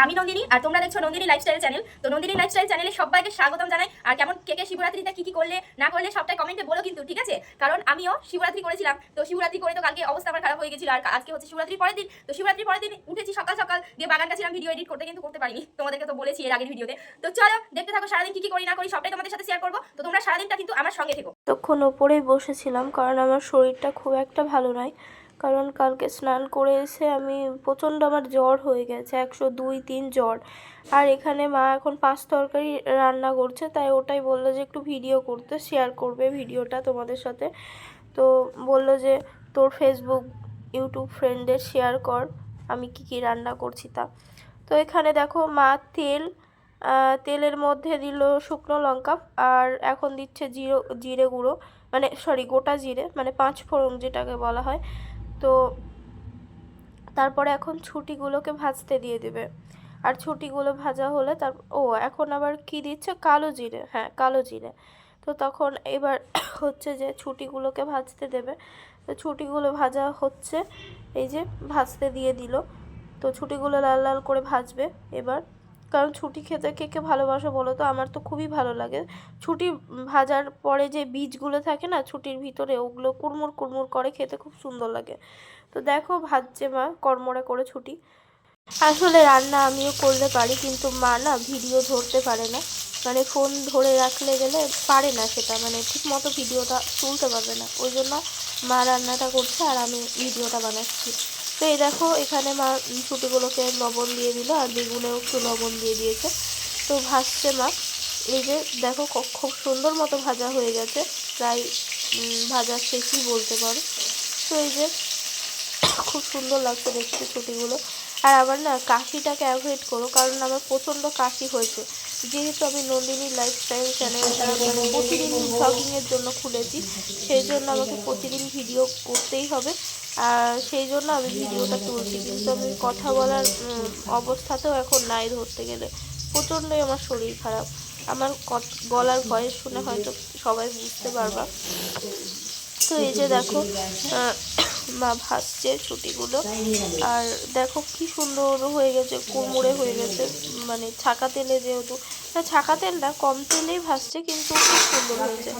আমি নন্দিনী আর তোমরা দেখছো নন্দিনী লাইফস্টাইল চ্যানেল। তো নন্দিনী লাইফস্টাইল চ্যানেলে সবাইকে স্বাগতম জানাই। আর কেমন কে শিবরাত্রিতে কি করলে না করলে সবটাই কমেন্টে বলো কিন্তু, ঠিক আছে? কারণ আমিও শিবরাত্রি করেছিলাম। তো শিবরাত্রি করে তো কালকে অবস্থা আমার খারাপ হয়ে গেছিল, আর আজকে হচ্ছে শিবরাত্রির পরের দিন। তো শিবরাত্রির পরের দিন উঠেছি সকাল সকাল, দিয়ে বাগান গাছিলাম, ভিডিও এডিট করতে কিন্তু করতে পারিনি, তোমাদেরকে তো বলেছি এর আগের ভিডিওতে। তো চলো দেখতে থাকো সারাদিন কি কি করি না করি, সবটাই তোমাদের সাথে শেয়ার করবো। তো তোমরা সারাদিনটা কিন্তু আমার সঙ্গে থেকো। তখন ওপরেই বসেছিলাম কারণ আমার শরীরটা খুব একটা ভালো নয়। কারণ কালকে স্নান করে এসে আমি প্রচণ্ড আমার জ্বর হয়ে গেছে, 102-3 জ্বর। আর এখানে মা এখন 5 তরকারি রান্না করছে, তাই ওটাই বললো যে একটু ভিডিও করতে, শেয়ার করবে ভিডিওটা তোমাদের সাথে। তো বললো যে তোর ফেসবুক ইউটিউব ফ্রেন্ডদের শেয়ার কর আমি কি কি রান্না করছি তা। তো এখানে দেখো মা তেলের মধ্যে দিল শুকনো লঙ্কা, আর এখন দিচ্ছে জিরে গুঁড়ো, মানে সরি গোটা জিরে, মানে 5 ফোড়ন যেটাকে বলা হয়। তো তারপরে এখন ছুটিগুলোকে ভাজতে দিয়ে দেবে। আর ছুটিগুলো ভাজা হলে এখন আবার কি দিচ্ছে, কালো জিরে, হ্যাঁ কালো জিরে। তো তখন এবার হচ্ছে যে ছুটিগুলোকে ভাজতে দেবে। তো ছুটিগুলো ভাজা হচ্ছে, এই যে ভাজতে দিয়ে দিল। তো ছুটিগুলো লাল লাল করে ভাজবে এবার। কারণ ছুটি খেতে কে কে ভালোবাসো বলো তো, আমার তো খুবই ভালো লাগে। ছুটি ভাজার পরে যে বীজগুলো থাকে না ছুটির ভিতরে, ওগুলো কুড়মুড় কুড়মুড় করে খেতে খুব সুন্দর লাগে। তো দেখো ভাজছে মা কড়মড়ে করে ছুটি। আসলে রান্না আমিও করতে পারি, কিন্তু মা না ভিডিও ধরতে পারে না, মানে ফোন ধরে রাখলে গেলে পারে না সেটা, মানে ঠিক মতো ভিডিওটা তুলতে পারবে না। ওই জন্য মা রান্নাটা করছে আর আমি ভিডিওটা বানাচ্ছি। তো এই দেখো এখানে মা ছুটিগুলোকে লবণ দিয়ে দিল, আর বেগুনেও একটু লবণ দিয়ে দিয়েছে। তো ভাজছে মা। এই যে দেখো খুব সুন্দর মতো ভাজা হয়ে গেছে, প্রায় ভাজা শেষই বলতে পারো। তো এই যে খুব সুন্দর লাগছে দেখতে ছুটিগুলো। আর আবার না কাশিটাকে অ্যাভয়েড করো, কারণ আমার প্রচণ্ড কাশি হয়েছে। যেহেতু আমি নন্দিনী লাইফস্টাইল চ্যানেলটা মানে প্রতিদিন ব্লগিংয়ের জন্য খুলেছি, সেই জন্য আমাকে প্রতিদিন ভিডিও করতেই হবে। আর সেই জন্য আমি ভিডিওটা তুলছি, কিন্তু আমি কথা বলার অবস্থাতেও এখন নাই ধরতে গেলে। প্রচণ্ডই আমার শরীর খারাপ। আমার গলার ভয়েস শুনে হয়তো সবাই বুঝতে পারবা। তো এই যে দেখো মা ভাজছে ছুটিগুলো, আর দেখো কি সুন্দর হয়ে গেছে, কুড়মুড়ে হয়ে গেছে, মানে ছাকা তেলে, যেহেতু ছাকা তেল না কম তেলেই ভাজছে, কিন্তু খুব সুন্দর হয়েছে।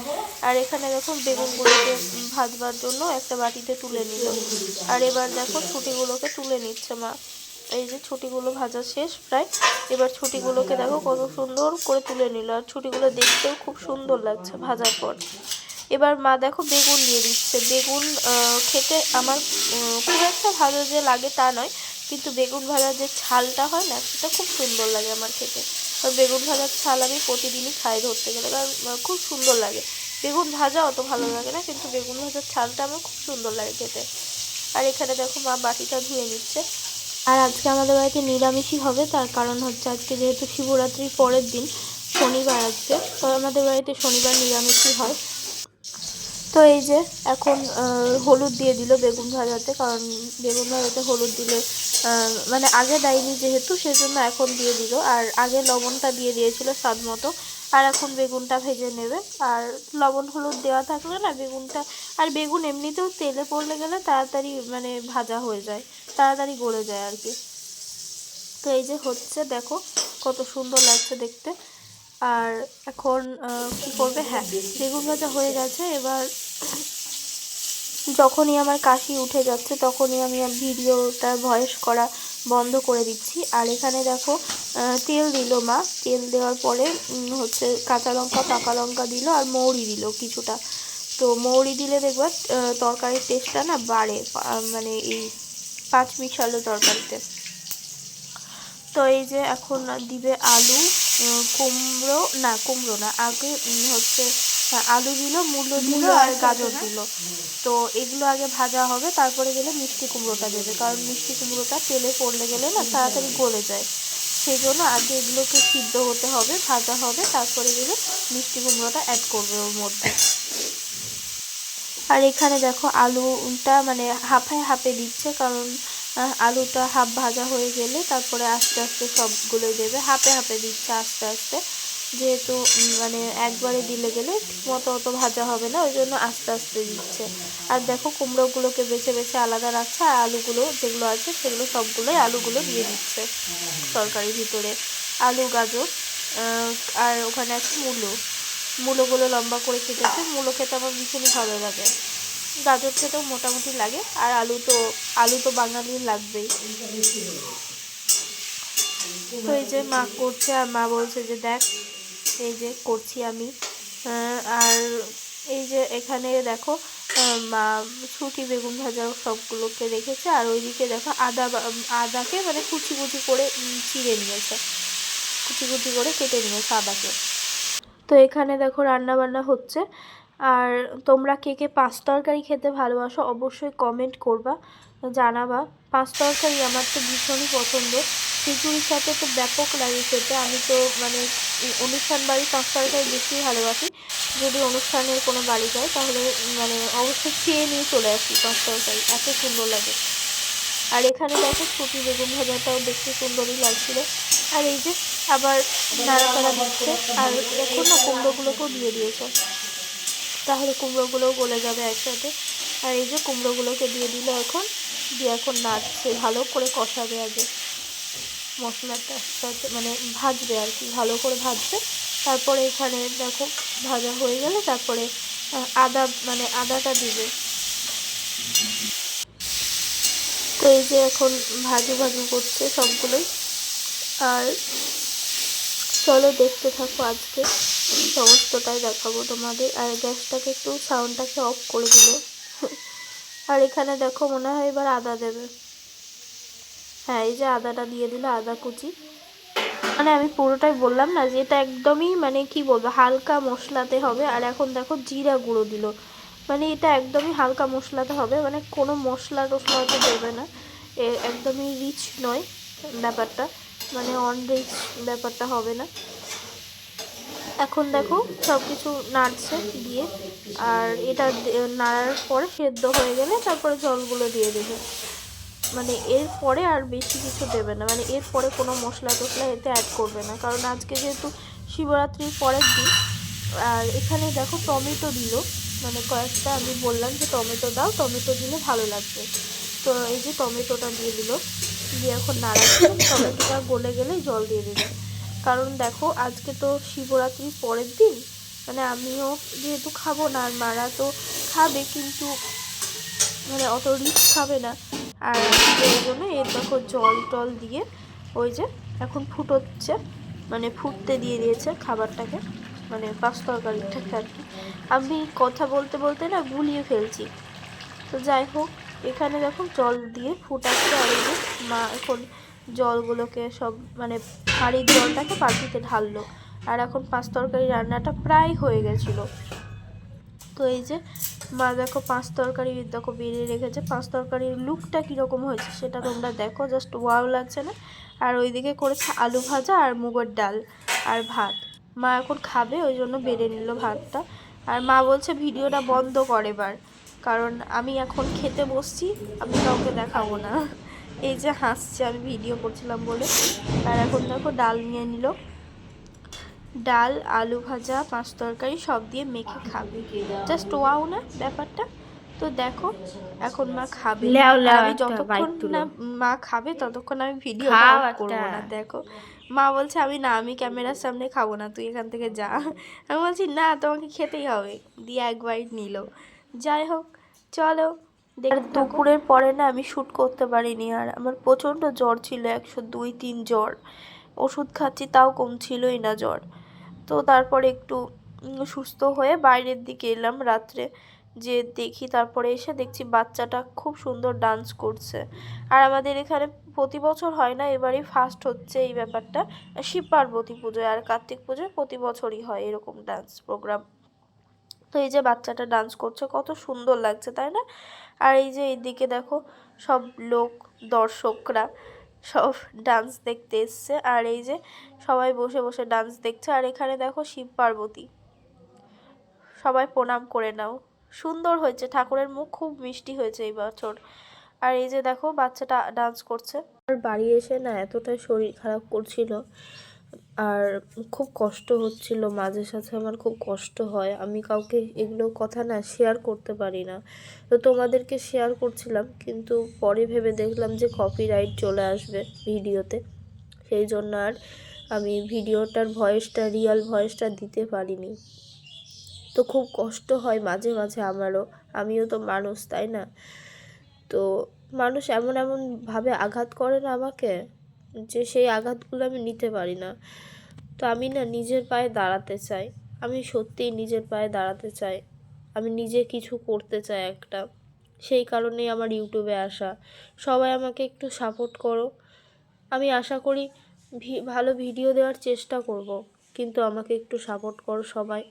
আর এখানে দেখো বেগুনগুলোকে ভাজবার জন্য একটা বাটিতে তুলে নিল। আর এবার দেখো ছুটিগুলোকে তুলে নিচ্ছে মা। এই যে ছুটিগুলো ভাজা শেষ প্রায়। এবার ছুটিগুলোকে দেখো কত সুন্দর করে তুলে নিল, আর ছুটিগুলো দেখতেও খুব সুন্দর লাগছে ভাজার পর। এবার মা দেখো বেগুন দিয়ে দিচ্ছে। বেগুন খেতে আমার খুব একটা ভালো যে লাগে তা নয়, কিন্তু বেগুন ভাজার যে ছালটা হয় না, সেটা খুব সুন্দর লাগে আমার খেতে। আর বেগুন ভাজার ছাল আমি প্রতিদিনই খাই ধরতে গেলে, কারণ খুব সুন্দর লাগে। বেগুন ভাজা অত ভালো লাগে না, কিন্তু বেগুন ভাজার ছালটা আমার খুব সুন্দর লাগে খেতে। আর এখানে দেখো মা বাটিটা ধুয়ে নিচ্ছে। আর আজকে আমাদের বাড়িতে নিরামিষই হবে, তার কারণ হচ্ছে আজকে যেহেতু শিবরাত্রির পরের দিন, শনিবার আজকে, তো আমাদের বাড়িতে শনিবার নিরামিষই হয়। তো এই যে এখন হলুদ দিয়ে দিল বেগুন ভাজাতে, কারণ বেগুন ভাজাতে হলুদ দিলে মানে আগে দেয়নি যেহেতু, সেজন্য এখন দিয়ে দিল। আর আগে লবণটা দিয়ে দিয়েছিল স্বাদ মতো, আর এখন বেগুনটা ভেজে নেবে। আর লবণ হলুদ দেওয়া থাকলে না বেগুনটা, আর বেগুন এমনিতেও তেলে পড়লে গেলে তাড়াতাড়ি মানে ভাজা হয়ে যায়, তাড়াতাড়ি গলে যায় আর কি। তো এই যে হচ্ছে দেখো কত সুন্দর লাগছে দেখতে। আর এখন কি করবে, হ্যাঁ বেগুন ভাজা হয়ে গেছে। এবার যখনই আমার কাশি উঠে যাচ্ছে তখনই আমি ভিডিওটা ভয়েস করা বন্ধ করে দিচ্ছি। আর এখানে দেখো তেল দিল মা, তেল দেওয়ার পরে হচ্ছে কাঁচা লঙ্কা পাকা লঙ্কা দিল, আর মৌরি দিল কিছুটা। তো মৌরি দিলে দেখবা তরকারির টেস্টটা না বাড়ে, মানে এই পাঁচ মিশালো তরকারিতে। তো এই যে এখন দিবে আলু, কুমড়ো না আগে হচ্ছে আলু দিল, মূলো দিল, আর গাজর দিল। তো এগুলো আগে ভাজা হবে, তারপরে গেলে মিষ্টি কুমড়োটা দেবে, কারণ মিষ্টি কুমড়োটা তেলে পড়লে গেলে না তাড়াতাড়ি গলে যায়। সেই জন্য আগে এগুলোকে সিদ্ধ হতে হবে, ভাজা হবে, তারপরে গেলে মিষ্টি কুমড়োটা অ্যাড করবে ওর মধ্যে। আর এখানে দেখো আলুটা মানে হাফে হাফে দিচ্ছে, কারণ আলুটা হাফ ভাজা হয়ে গেলে তারপরে আস্তে আস্তে সবগুলো দেবে, হাফে হাফে দিচ্ছে আস্তে আস্তে। যেহেতু মানে একবারে দিলে গেলে ঠিকমতো অত ভাজা হবে না, ওই জন্য আস্তে আস্তে দিচ্ছে। আর দেখো কুমড়োগুলোকে বেছে বেছে আলাদা রাখছে, আর আলুগুলো যেগুলো আছে সেগুলো সবগুলোই আলুগুলো দিয়ে দিচ্ছে তরকারির ভিতরে। আলু, গাজর আর ওখানে আছে মূলোগুলো লম্বা করে কেটেছে। মূলো খেতে আমার ভীষণই ভালো লাগে, গাজর খেতেও মোটামুটি লাগে, আর আলু তো বাঙালির লাগবেই। তো এই যে মা করছে, আর মা বলছে যে দেখ এই যে করছি আমি। আর এই যে এখানে দেখো মা ছুটি বেগুন ভাজা সবগুলোকে রেখেছে, আর ওইদিকে দেখো আদাকে মানে কুচি কুচি করে চিড়ে নিয়েছে, কুচি কুচি করে কেটে নিয়েছে আদাকে। তো এখানে দেখো রান্না বান্না হচ্ছে। আর তোমরা কে কে পাঁচ তরকারি খেতে ভালোবাসো অবশ্যই কমেন্ট করবা, জানাবা। পাঁচ তরকারি আমার তো ভীষণই পছন্দ, খিচুড়ির সাথে তো ব্যাপক লাগে খেতে। আমি তো মানে অনুষ্ঠান বাড়ি পাঁচ তরকারি বেশি ভালোবাসি। যদি অনুষ্ঠানের কোনো বাড়ি যায় তাহলে মানে অবশ্যই খেয়ে নিয়ে চলে আসি পাঁচ তরকারি, এত সুন্দর লাগে। আর এখানে দেখো ছুটি বেগুন ভাজাটাও দেখতে সুন্দরই লাগছিল। আর এই যে আবার নাড়াচাড়া দিচ্ছে, আর এখন না কুমড়োগুলোকেও দিয়ে দিয়েছে, তাহলে কুমড়োগুলোও গলে যাবে একসাথে। আর এই যে কুমড়োগুলোকে দিয়ে দিল এখন, দিয়ে এখন নাড়ছে, ভালো করে কষাবে আগে মশলাটা সাথে, মানে ভাজবে আর কি, ভালো করে ভাজবে। তারপরে এখানে দেখো ভাজা হয়ে গেলে তারপরে আদাটা দিবে। তো এই যে এখন ভাজু ভাজু করছে সবগুলোই। আর চলো দেখতে থাকো, আজকে সমস্তটাই দেখাবো তোমাদের। আর গ্যাসটাকে একটু সাউন্ডটাকে অফ করে দিল। আর এখানে দেখো মনে হয় এবার আদা দেবে। হ্যাঁ, এই যে আদাটা দিয়ে দিল, আদা কুচি। মানে আমি পুরোটাই বললাম না যে এটা একদমই মানে কি বলবো হালকা মশলাতে হবে। আর এখন দেখো জিরা গুঁড়ো দিল, মানে এটা একদমই হালকা মশলাতে হবে, মানে কোনো মশলা টশলা হতে দেবে না, একদমই রিচ নয় ব্যাপারটা, মানে অনরিচ ব্যাপারটা হবে না। এখন দেখো সব কিছু নাড়ছে দিয়ে, আর এটা নাড়ার পরে সেদ্ধ হয়ে গেলে তারপরে জলগুলো দিয়ে দেবে। মানে এরপরে আর বেশি কিছু দেবে না, মানে এরপরে কোনো মশলা টশলা এতে অ্যাড করবে না, কারণ আজকে যেহেতু শিবরাত্রির পরের দিন। আর এখানে দেখো টমেটো দিল, মানে কয়েকটা আমি বললাম যে টমেটো দাও, টমেটো দিলে ভালো লাগবে। তো এই যে টমেটোটা দিয়ে দিল, দিয়ে এখন নাড়াচ্ছে, টমেটোটা গলে গেলে জল দিয়ে দেবে। কারণ দেখো আজকে তো শিবরাত্রির পরের দিন, মানে আমিও যেহেতু খাবো না, আর মারা তো খাবে কিন্তু মানে অত রিচ খাবে না। আর এই জন্য এর দেখো জল টল দিয়ে ওই যে এখন ফুটোচ্ছে, মানে ফুটতে দিয়ে দিয়েছে খাবারটাকে, মানে পাঁচ তরকারিটাকে আর কি। আমি কথা বলতে বলতে না গুলিয়ে ফেলছি। তো যাই হোক, এখানে দেখো জল দিয়ে ফুটাচ্ছে, আর এই যে মা এখন জলগুলোকে সব মানে হাঁড়ির জলটাকে বালতিতে ঢাললো। আর এখন পাঁচ তরকারি রান্নাটা প্রায় হয়ে গেছিলো। তো এই যে মা দেখো পাঁচ তরকারি দেখো বেরিয়ে রেখেছে, পাঁচ তরকারির লুকটা কীরকম হয়েছে সেটা তোমরা দেখো, জাস্ট ওয়াও লাগছে না? আর ওইদিকে করেছে আলু ভাজা আর মুগের ডাল আর ভাত। মা এখন খাবে ওই জন্য বেড়ে নিল ভাতটা। আর মা বলছে ভিডিওটা বন্ধ কর এবার, কারণ আমি এখন খেতে বসছি, আমি কাউকে দেখাবো না। এই যে হাসছে আমি ভিডিও করছিলাম বলে। আর এখন দেখো ডাল নিয়ে নিল, ডাল আলু ভাজা পাঁচ তরকারি সব দিয়ে মেখে খাবে, জাস্ট ওয়াও না ব্যাপারটা? তো দেখো এখন মা খাবে, আমি যতক্ষণ না মা খাবে ততক্ষণ আমি ভিডিও করবো না। দেখো মা বলছে আমি ক্যামেরার সামনে খাবো না, তুই এখান থেকে যা। আমি বলছি না, তোমাকে খেতেই হবে, দিয়ে এক বাইট নিল। যাই হোক চলো। আর দুপুরের পরে না আমি শ্যুট করতে পারিনি, আর আমার প্রচণ্ড জ্বর ছিল, 102-3 জ্বর, ওষুধ খাচ্ছি তাও কমছিলই না জ্বর। তো তারপরে একটু সুস্থ হয়ে বাইরের দিকে এলাম রাত্রে, যে দেখি তারপরে এসে দেখছি বাচ্চাটা খুব সুন্দর ডান্স করছে। আর আমাদের এখানে প্রতি বছর হয় না, এবারই ফার্স্ট হচ্ছে এই ব্যাপারটা। শিব পার্বতী পুজোয় আর কার্তিক পুজোয় প্রতি বছরই হয় এরকম ডান্স প্রোগ্রাম। তো এই যে বাচ্চাটা ডান্স করছে, কত সুন্দর লাগছে তাই না? আর এই যে এইদিকে দেখো সব লোক দর্শকরা সব ডান্স দেখতে এসছে, আর এই যে সবাই বসে বসে ডান্স দেখছে। আর এখানে দেখো শিব পার্বতী, সবাই প্রণাম করে নাও, সুন্দর হয়েছে, ঠাকুরের মুখ খুব মিষ্টি হয়েছে এই বছর। আর এই যে দেখো বাচ্চাটা ডান্স করছে। আর বাড়ি এসে না এতটাই শরীর খারাপ করছিল, আর খুব কষ্ট হচ্ছিল, মাঝে সাঝে আমার খুব কষ্ট হয়, আমি কাউকে এগুলো কথা না শেয়ার করতে পারি না। তো তোমাদেরকে শেয়ার করছিলাম, কিন্তু পরে ভেবে দেখলাম যে কপিরাইট চলে আসবে ভিডিওতে, সেই জন্য আর আমি ভিডিওটার ভয়েসটা, রিয়েল ভয়েসটা দিতে পারিনি। তো খুব কষ্ট হয় মাঝে মাঝে আমারও, আমিও তো মানুষ, তাই না? তো মানুষ এমন এমনভাবে আঘাত করে না আমাকে, যে সেই আঘাতগুলো আমি নিতে পারি না। তো আমি না নিজের পায়ে দাঁড়াতে চাই, আমি সত্যিই নিজের পায়ে দাঁড়াতে চাই, আমি নিজে কিছু করতে চাই একটা, সেই কারণেই আমার ইউটিউবে আসা। সবাই আমাকে একটু সাপোর্ট করো, আমি আশা করি ভালো ভিডিও দেওয়ার চেষ্টা করব, কিন্তু আমাকে একটু সাপোর্ট করো সবাই।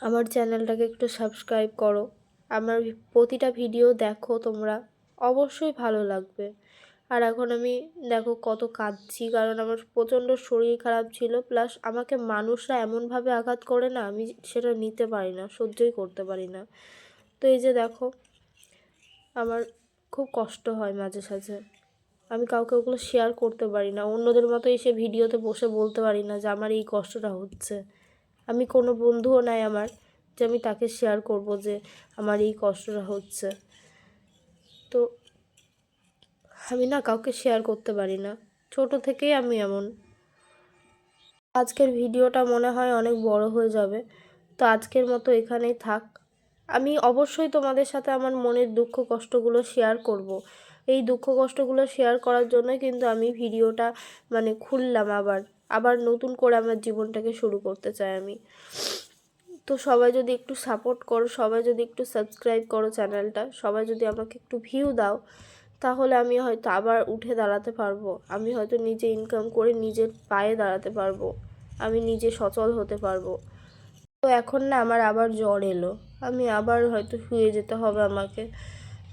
আমার চ্যানেলটাকে একটু সাবস্ক্রাইব করো, আমার প্রতিটা ভিডিও দেখো তোমরা, অবশ্যই ভালো লাগবে। আর এখন আমি দেখো কত কাঁদছি, কারণ আমার প্রচণ্ড শরীর খারাপ ছিল, প্লাস আমাকে মানুষরা এমনভাবে আঘাত করে না, আমি সেটা নিতে পারি না, সহ্যই করতে পারি না। তো এই যে দেখো, আমার খুব কষ্ট হয় মাঝে সাঝে, আমি কাউকে ওগুলো শেয়ার করতে পারি না, অন্যদের মতো এসে ভিডিওতে বসে বলতে পারি না যে আমার এই কষ্টটা হচ্ছে। আমি কোনো বন্ধুও নাই আমার যে আমি তাকে শেয়ার করব যে আমার এই কষ্টটা হচ্ছে। তো আমি না কাউকে শেয়ার করতে পারি না, ছোট থেকেই আমি এমন। আজকের ভিডিওটা মনে হয় অনেক বড় হয়ে যাবে, তো আজকের মতো এখানেই থাক। আমি অবশ্যই তোমাদের সাথে আমার মনের দুঃখ কষ্টগুলো শেয়ার করব। এই দুঃখ কষ্টগুলো শেয়ার করার জন্যই কিন্তু আমি ভিডিওটা খুললাম, আবার নতুন করে আমার জীবনটাকে শুরু করতে চাই আমি। তো সবাই যদি একটু সাপোর্ট করো, সবাই যদি একটু সাবস্ক্রাইব করো চ্যানেলটা, সবাই যদি আমাকে একটু ভিউ দাও, তাহলে আমি হয়তো আবার উঠে দাঁড়াতে পারবো, আমি হয়তো নিজে ইনকাম করে নিজের পায়ে দাঁড়াতে পারবো, আমি নিজে সচল হতে পারবো। তো এখন না আমার আবার জ্বর এলো, আমি আবার হয়তো শুয়ে যেতে হবে আমাকে।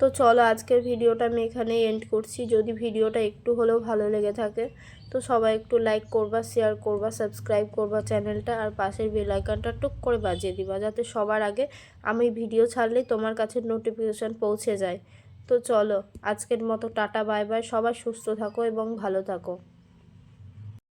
তো চলো, আজকের ভিডিওটা আমি এখানেই এন্ড করছি। যদি ভিডিওটা একটু হলেও ভালো লেগে থাকে তো সবাই একটু লাইক করবা, শেয়ার করবা, সাবস্ক্রাইব করবা চ্যানেলটা, আর পাশের বেল আইকনটা টুক করে বাজিয়ে দিবা, যাতে সবার আগে আমি ভিডিও ছাড়লেই তোমার কাছে নোটিফিকেশান পৌঁছে যায়। তো চলো, আজকের মতো টাটা, বাই বাই, সবাই সুস্থ থাকো এবং ভালো থাকো।